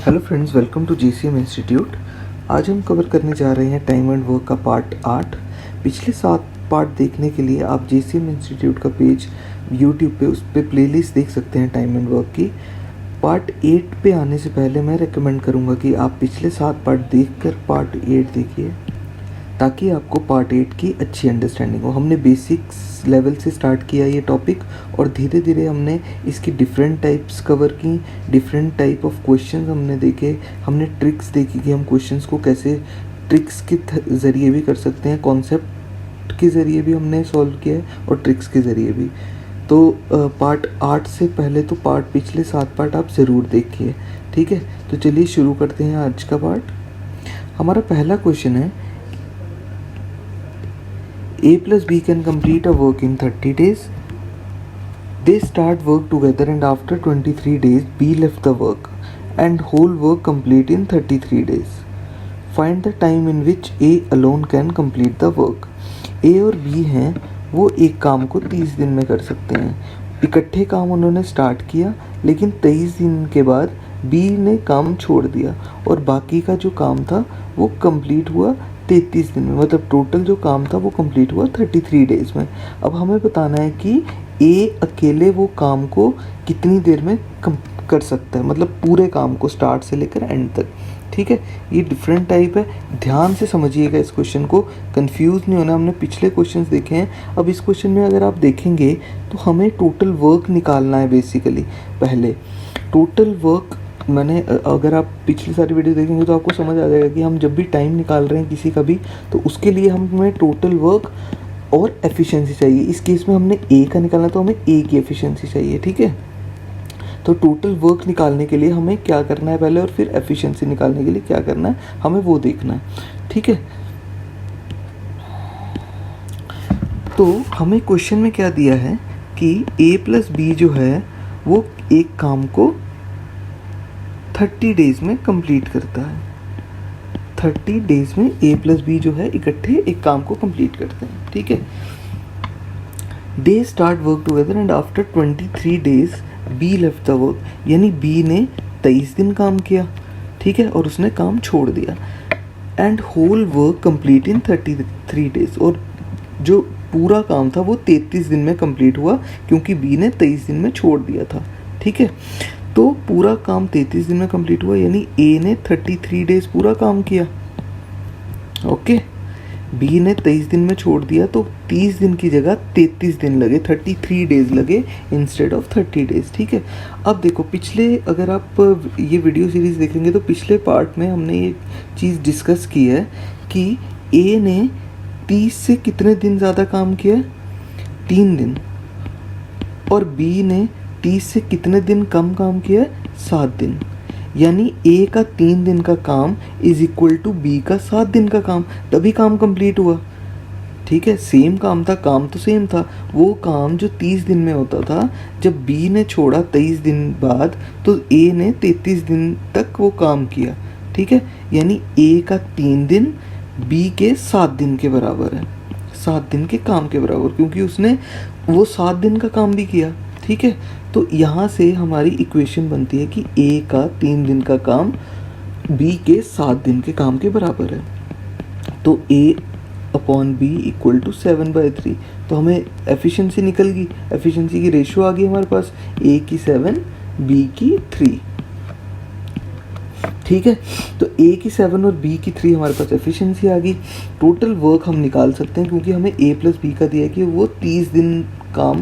Hello friends, welcome to GCM institute. आज हम cover करने जा रहे हैं टाइम एंड वर्क का पार्ट 8। पिछले 7 पार्ट देखने के लिए आप जीसीएम इंस्टीट्यूट का पेज यूट्यूब पे उस पर प्लेलिस्ट देख सकते हैं टाइम एंड वर्क की। पार्ट 8 पे आने से पहले मैं रेकमेंड करूँगा कि आप पिछले 7 पार्ट देखकर पार्ट 8 देखिए, ताकि आपको पार्ट 8 की अच्छी अंडरस्टैंडिंग हो। हमने बेसिक्स लेवल से स्टार्ट किया ये टॉपिक और धीरे धीरे हमने इसकी डिफरेंट टाइप्स कवर की, डिफरेंट टाइप ऑफ क्वेश्चंस हमने देखे, हमने ट्रिक्स देखी कि हम क्वेश्चंस को कैसे ट्रिक्स के ज़रिए भी कर सकते हैं, कॉन्सेप्ट के ज़रिए भी हमने सॉल्व किया है और ट्रिक्स के ज़रिए भी। तो पार्ट 8 से पहले तो पिछले 7 पार्ट आप ज़रूर देखिए, ठीक है। तो चलिए शुरू करते हैं आज का पार्ट। हमारा पहला क्वेश्चन है, A plus B can complete a work in 30 days. They start work together and after 23 days B left the work and whole work complete in 33 days. Find the time in which A alone can complete the work. A और B हैं, वो एक काम को 30 दिन में कर सकते हैं। इकट्ठे काम उन्होंने स्टार्ट किया, लेकिन 23 दिन के बाद B ने काम छोड़ दिया और बाकी का जो काम था वो कंप्लीट हुआ 33 दिन में। मतलब टोटल जो काम था वो कंप्लीट हुआ 33 डेज़ में। अब हमें बताना है कि A अकेले वो काम को कितनी देर में कर सकता है, मतलब पूरे काम को स्टार्ट से लेकर एंड तक, ठीक है। ये डिफरेंट टाइप है, ध्यान से समझिएगा इस क्वेश्चन को, कंफ्यूज नहीं होना। हमने पिछले क्वेश्चंस देखे हैं, अब इस क्वेश्चन में अगर आप देखेंगे तो हमें टोटल वर्क निकालना है। बेसिकली पहले टोटल वर्क, मैंने अगर आप पिछली सारी वीडियो देखेंगे तो आपको समझ आ जाएगा कि हम जब भी टाइम निकाल रहे हैं किसी का भी, तो उसके लिए हमें टोटल वर्क और एफिशिएंसी चाहिए। इस केस में हमने ए का निकालना, तो हमें ए की एफिशिएंसी चाहिए, ठीक है। तो टोटल वर्क निकालने के लिए हमें क्या करना है पहले, और फिर एफिशिएंसी निकालने के लिए क्या करना है, हमें वो देखना है, ठीक है। तो हमें क्वेश्चन में क्या दिया है कि ए प्लस बी जो है वो एक काम को 30 डेज़ में कंप्लीट करता है। 30 डेज़ में ए प्लस बी जो है इकट्ठे एक काम को कंप्लीट करते हैं, ठीक है। They start work together and after 23 days be left the work, यानी बी ने 23 दिन काम किया, ठीक है, और उसने काम छोड़ दिया। And whole work complete in 33 days, और जो पूरा काम था वो 33 दिन में कंप्लीट हुआ, क्योंकि बी ने 23 दिन में छोड़ दिया था, ठीक है। तो पूरा काम 33 दिन में कंप्लीट हुआ, यानी ए ने 33 डेज पूरा काम किया, ओके। बी ने 23 दिन में छोड़ दिया, तो 30 दिन की जगह 33 दिन लगे, 33 डेज लगे इंस्टेड ऑफ 30 डेज, ठीक है। अब देखो, पिछले अगर आप ये वीडियो सीरीज़ देखेंगे तो पिछले पार्ट में हमने ये चीज़ डिस्कस की है कि ए ने 30 से कितने दिन ज़्यादा काम किया, 3 दिन, और बी ने 30 से कितने दिन कम काम किया, 7 दिन। यानी ए का 3 दिन का काम इज इक्वल टू बी का 7 दिन का काम, तभी काम कंप्लीट हुआ, ठीक है। सेम काम था, काम तो सेम था। वो काम जो 30 दिन में होता था, जब बी ने छोड़ा 23 दिन बाद, तो ए ने 33 दिन तक वो काम किया, ठीक है। यानी ए का 3 दिन बी के 7 दिन के बराबर है, 7 दिन के काम के बराबर, क्योंकि उसने वो 7 दिन का काम भी किया, ठीक है। तो यहाँ से हमारी इक्वेशन बनती है कि ए का 3 दिन का काम बी के 7 दिन के काम के बराबर है। तो ए अपॉन बी इक्वल टू 7/3। तो हमें एफिशिएंसी निकल गई, एफिशिएंसी की रेशियो आ गई हमारे पास, ए की 7, बी की 3, ठीक है। तो ए की 7 और बी की 3 हमारे पास एफिशिएंसी आ गई। टोटल वर्क हम निकाल सकते हैं, क्योंकि हमें ए प्लस बी का दिया है कि वो 30 दिन काम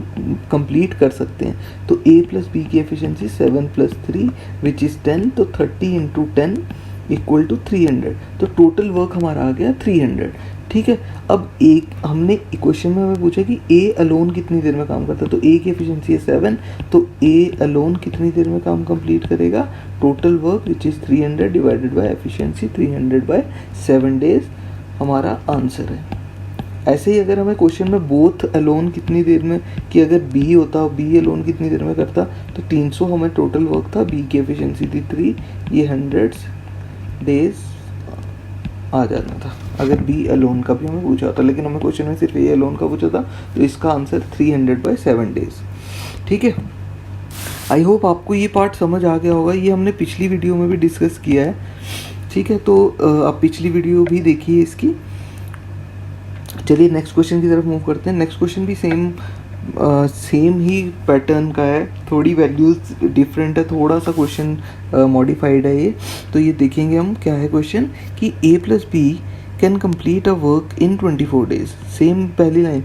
कंप्लीट कर सकते हैं। तो ए प्लस बी की एफिशिएंसी 7 + 3 विच इज़ 10, तो 30 × 10 इक्वल टू 300। तो टोटल वर्क हमारा आ गया 300, ठीक है। अब एक हमने क्वेश्चन में हमें पूछा कि ए अलोन कितनी देर में काम करता है, तो ए की एफिशिएंसी है 7, तो ए अलोन कितनी देर में काम कंप्लीट करेगा, total work which is 300 divided by efficiency 300/7 days, हमारा आंसर है। ऐसे ही अगर हमें क्वेश्चन में बोथ अलोन कितनी देर में, कि अगर बी होता, बी अलोन कितनी देर में करता, तो 300 हमें टोटल वर्क था, बी की एफिशिएंसी थी 3, ये 100 डेज आ जाना था अगर बी अलोन का भी हमें पूछा होता, लेकिन हमें क्वेश्चन में सिर्फ ए अलोन का पूछा था, तो इसका आंसर 300/7 डेज, ठीक है। आई होप आपको ये पार्ट समझ आ गया होगा, ये हमने पिछली वीडियो में भी डिस्कस किया है, ठीक है। तो आप पिछली वीडियो भी देखिए इसकी। चलिए नेक्स्ट क्वेश्चन की तरफ मूव करते हैं। नेक्स्ट क्वेश्चन भी सेम ही पैटर्न का है, थोड़ी वैल्यूज डिफरेंट है, थोड़ा सा क्वेश्चन मॉडिफाइड है ये। तो ये देखेंगे हम क्या है क्वेश्चन कि a plus B can complete a work in 24 days. Same पहली line,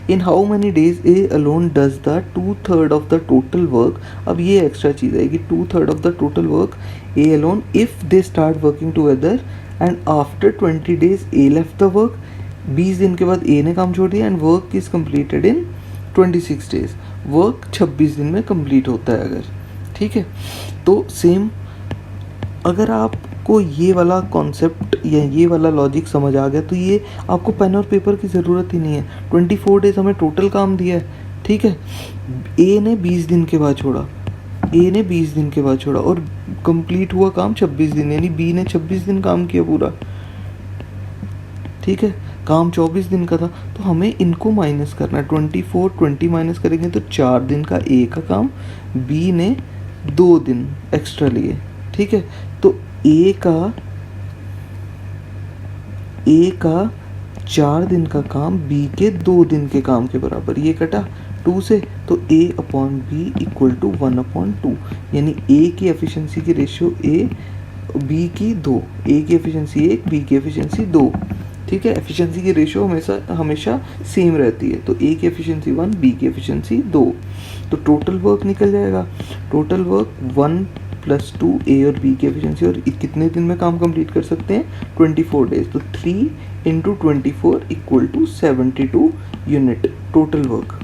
in how many days a alone does the 2/3 of the total work. अब ये एक्स्ट्रा चीज़ है कि 2/3 of the total work a alone if they start working together and after 20 days a left the work. 20 दिन के बाद a ने काम छोड़ दिया and work is completed in 26 days. Work 26 दिन में कंप्लीट होता है अगर, ठीक है। तो सेम अगर आपको ये वाला कॉन्सेप्ट या ये वाला लॉजिक समझ आ गया तो ये आपको पेन और पेपर की ज़रूरत ही नहीं है। 24 डेज हमें टोटल काम दिया है, ठीक है। ए ने 20 दिन के बाद छोड़ा, ए ने 20 दिन के बाद छोड़ा और कंप्लीट हुआ काम 26 दिन, यानी बी ने 26 दिन काम किया पूरा, ठीक है। काम 24 दिन का था तो हमें इनको माइनस करना है। 20 माइनस करेंगे तो 4 दिन का ए का काम, बी ने 2 दिन एक्स्ट्रा लिए, ठीक है। तो ए का 4 दिन का काम बी के 2 दिन के काम के बराबर, ये कटा 2 से, तो a upon B equal to 1/2, यानी a की एफिशिएंसी की रेशियो a, b की 2, a की एफिशिएंसी 1, b की एफिशिएंसी 2, ठीक है। एफिशिएंसी की रेशियो हमेशा सेम रहती है, तो a की एफिशिएंसी 1, b की एफिशिएंसी 2, तो टोटल वर्क निकल जाएगा। टोटल वर्क 1 + 2 a और b की एफिशिएंसी, और कितने दिन में काम कंप्लीट कर सकते हैं 24 डेज, तो 3 × 24 = 72 unit total work.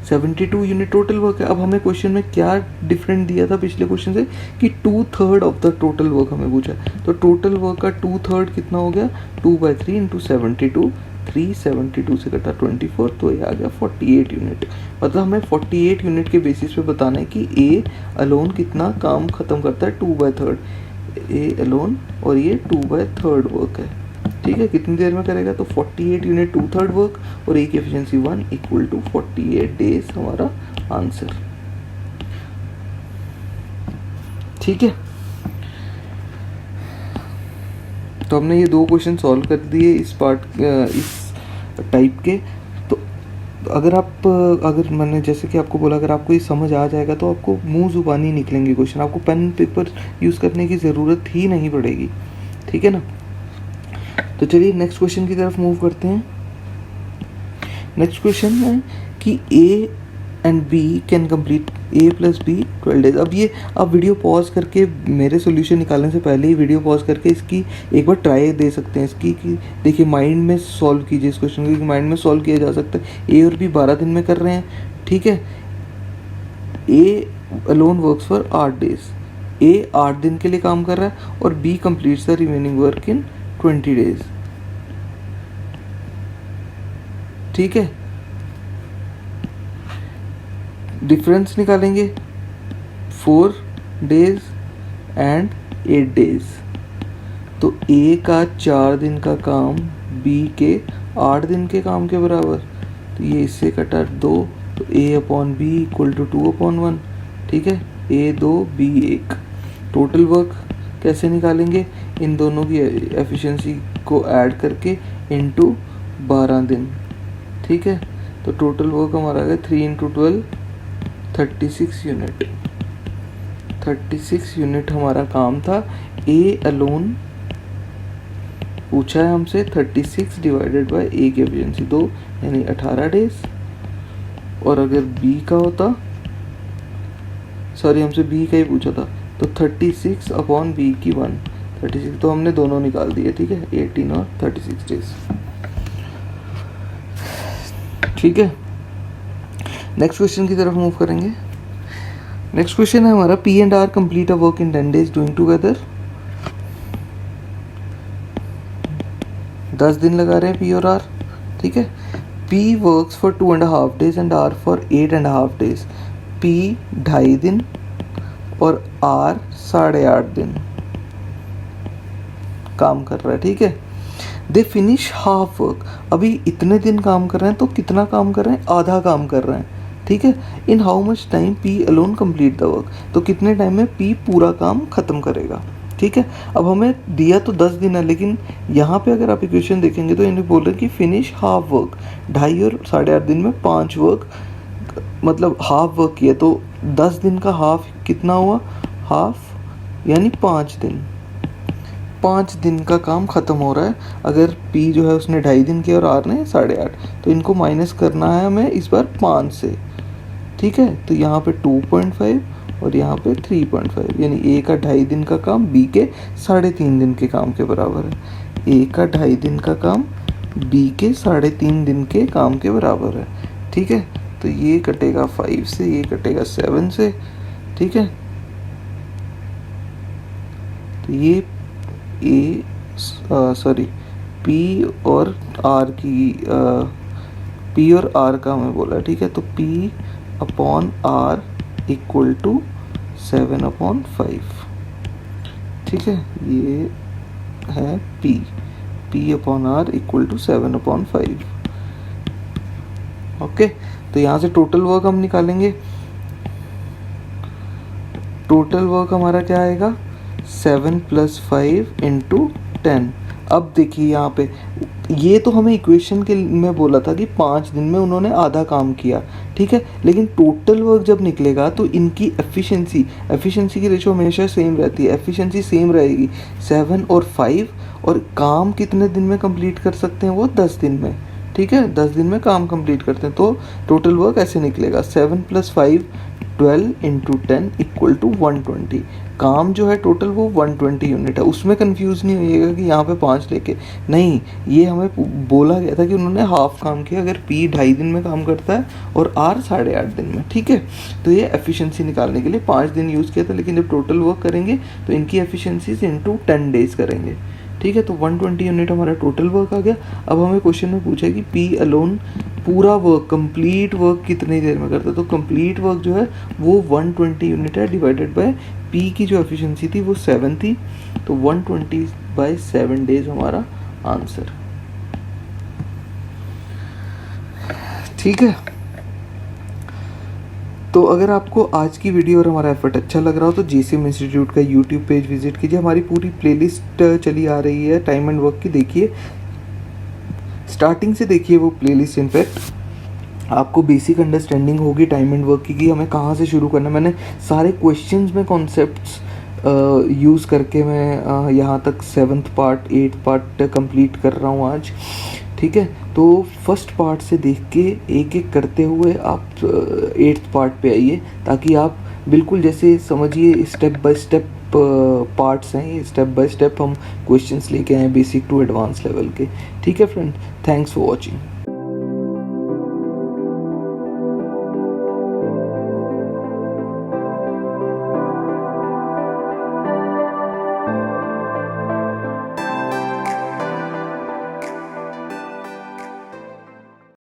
72 unit total work है। अब हमें क्वेश्चन में क्या डिफरेंट दिया था पिछले क्वेश्चन से कि 2/3 ऑफ द टोटल वर्क हमें पूछा, तो टोटल वर्क का 2/3 कितना हो गया 2/3 × 72, 372 से कटा 24, तो ये आ गया 48 यूनिट। मतलब हमें 48 यूनिट के बेसिस पे बताना है कि ए अलोन कितना काम ख़त्म करता है 2/3, ए अलोन, और ये 2/3 वर्क है, ठीक है। कितनी देर में करेगा, तो 48 यूनिट 2/3 वर्क और ए की एफिशिएंसी 1 = 48 डेज हमारा आंसर, ठीक है। तो हमने ये 2 क्वेश्चन सॉल्व कर दिए इस टाइप के। तो अगर मैंने जैसे कि आपको बोला, अगर आपको ये समझ आ जाएगा तो आपको मुंह जुबानी निकलेंगे क्वेश्चन, आपको पेन पेपर यूज़ करने की ज़रूरत ही नहीं पड़ेगी, ठीक है ना। तो चलिए नेक्स्ट क्वेश्चन की तरफ मूव करते हैं। नेक्स्ट क्वेश्चन है कि a and b can complete a + b 12 days. अब ये आप वीडियो पॉज करके, मेरे सॉल्यूशन निकालने से पहले ही वीडियो पॉज करके इसकी एक बार ट्राई दे सकते हैं इसकी, कि देखिए माइंड में सॉल्व कीजिए इस क्वेश्चन को, माइंड में सॉल्व किया जा सकता है। a और b 12 दिन में कर रहे हैं, ठीक है। a alone works for 8 days, a 8 दिन के लिए काम कर रहा है और b completes the remaining work in 20 days, ठीक है। डिफरेंस निकालेंगे 4 डेज एंड 8 डेज, तो a का 4 दिन का काम b के 8 दिन के काम के बराबर, तो ये इससे कटा 2, तो a/b = 2/1, ठीक है। a 2 b 1। टोटल वर्क कैसे निकालेंगे, इन दोनों की एफिशिएंसी को ऐड करके इनटू 12 दिन, ठीक है। तो टोटल वर्क हमारा आ गया 3 × 12 36 यूनिट। 36 यूनिट हमारा काम था। ए अलोन पूछा है हमसे, 36 डिवाइडेड बाय ए की एफिशिएंसी 2, यानी 18 डेज। और अगर बी का होता, सॉरी हमसे बी का ही पूछा था, तो 36 अपॉन बी की 1, 36, तो हमने दोनों निकाल दिए, ठीक है, 18 और 36 डेज, ठीक है। नेक्स्ट क्वेश्चन की तरफ मूव करेंगे। नेक्स्ट क्वेश्चन है हमारा P and R complete a work in 10 days doing together. 10 दिन लगा रहे हैं P और R, ठीक है। P works for 2.5 days and R for 8.5 days. P 2.5 दिन और R 8.5 दिन काम कर रहा है, ठीक है। दे फिनिश हाफ वर्क, अभी इतने दिन काम कर रहे हैं तो कितना काम कर रहे हैं, आधा काम कर रहे हैं, ठीक है। In how much time P alone complete the work, तो कितने टाइम में पी पूरा काम ख़त्म करेगा, ठीक है। अब हमें दिया तो 10 दिन है, लेकिन यहाँ पे अगर आप इक्वेशन देखेंगे तो इन्हें बोल रहे हैं कि फिनिश हाफ वर्क, 2.5 और 8.5 दिन में 5 वर्क, मतलब हाफ वर्क किया, तो 10 दिन का हाफ कितना हुआ, हाफ यानी 5 दिन, 5 दिन का काम ख़त्म हो रहा है। अगर P जो है उसने 2.5 दिन किया और R ने 8.5, तो इनको माइनस करना है हमें इस बार 5 से, ठीक है। तो यहाँ पे 2.5 और यहाँ पे 3.5, यानी A का 2.5 दिन का काम B के 3.5 दिन के काम के बराबर है। A का 2.5 दिन का काम B के 3.5 दिन के काम के बराबर है, ठीक है। तो ये कटेगा 5 से, ये कटेगा 7 से, ठीक है। तो ये P और R की P और R का हमें बोला, ठीक है। तो P upon R equal to 7/5, ठीक है। ये है P upon R equal to 7/5, okay. तो यहाँ से टोटल वर्क हम निकालेंगे। टोटल वर्क हमारा क्या आएगा, 7 + 5 × 10। अब देखिए यहाँ पे ये तो हमें इक्वेशन के में बोला था कि 5 दिन में उन्होंने आधा काम किया, ठीक है। लेकिन टोटल वर्क जब निकलेगा तो इनकी एफिशिएंसी की रेशो हमेशा सेम रहती है, एफिशिएंसी सेम रहेगी 7 और 5, और काम कितने दिन में कंप्लीट कर सकते हैं वो 10 दिन में, ठीक है। 10 दिन में काम कंप्लीट करते हैं। तो टोटल वर्क ऐसे निकलेगा 7 + 5 12 × 10 इक्वल टू 120। काम जो है टोटल वो 120 यूनिट है। उसमें कंफ्यूज नहीं होइएगा कि यहाँ पे 5 लेके, नहीं, ये हमें बोला गया था कि उन्होंने हाफ काम किया। अगर P 2.5 दिन में काम करता है और R 8.5 दिन में, ठीक है। तो ये एफिशिएंसी निकालने के लिए 5 दिन यूज़ किया था, लेकिन जब टोटल वर्क करेंगे तो इनकी एफिशिएंसीज × 10 डेज करेंगे, ठीक है। तो 120 यूनिट हमारा टोटल वर्क आ गया। अब हमें क्वेश्चन में पूछा कि P अलोन पूरा वर्क, कंप्लीट वर्क कितनी देर में करता है। तो कंप्लीट वर्क जो है वो 120 यूनिट है, डिवाइडेड बाय P की जो एफिशिएंसी थी वो 7 थी, तो 120/7 डेज हमारा आंसर, ठीक है। तो अगर आपको आज की वीडियो और हमारा एफर्ट अच्छा लग रहा हो तो JCM इंस्टीट्यूट का यूट्यूब पेज विजिट कीजिए। हमारी पूरी प्लेलिस्ट चली आ रही है टाइम एंड वर्क की, देखिए, स्टार्टिंग से देखिए वो प्लेलिस्ट। इनफैक्ट आपको बेसिक अंडरस्टैंडिंग होगी टाइम एंड वर्क की कि हमें कहाँ से शुरू करना है। मैंने सारे क्वेश्चंस में कॉन्सेप्ट्स यूज़ करके मैं यहाँ तक 7th part 8th part complete कर रहा हूँ आज, ठीक है। तो फर्स्ट पार्ट से देख के एक एक करते हुए आप 8th पार्ट पे आइए, ताकि आप बिल्कुल जैसे समझिए स्टेप बाय स्टेप पार्ट्स हैं ये, स्टेप बाय स्टेप हम क्वेश्चंस लेके आए बेसिक टू एडवांस लेवल के, ठीक है फ्रेंड। Thanks for watching.